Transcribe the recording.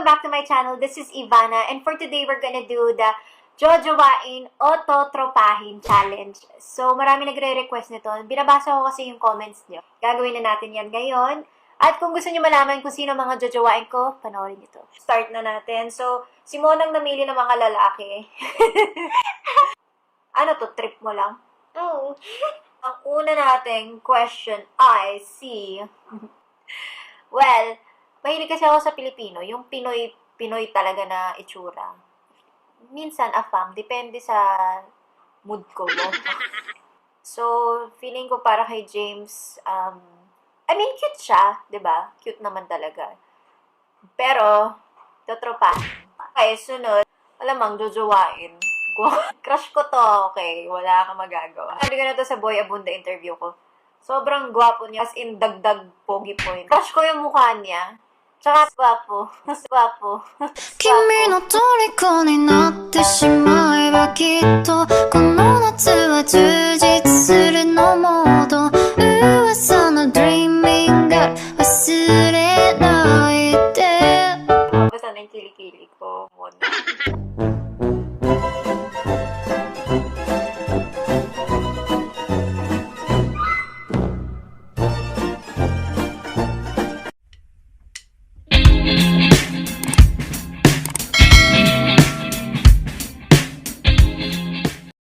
back to my channel. This is Ivana, and for today, we're gonna do the Jojowain o Totropahin Challenge. So, marami nagre-request nito. Binabasa ko kasi yung comments niyo. Gagawin na natin yan ngayon. At kung gusto niyo malaman kung sino mga jojowain ko, panoorin niyo to. Start na natin. So, si Monang namili ng mga lalaki. Ano to? Trip mo lang? Oo. Ang una nating question ay si... Well, mahilig kasi ako sa Pilipino. Yung Pinoy talaga na itsura. Minsan, afam. Depende sa mood ko. So, feeling ko para kay James, I mean, cute siya, 'di ba? Cute naman talaga. Pero, totropa. Okay, sunod. Alamang, jojowain. Crush ko to, okay. Wala kang magagawa. Sabi ko na to sa Boy Abunda interview ko. Sobrang gwapo niya, as in dagdag pogi point. Crush ko yung mukha niya. Tsaka gwapo. Gwapo. 君の虜になってしまえばきっとこの夏は充実するのも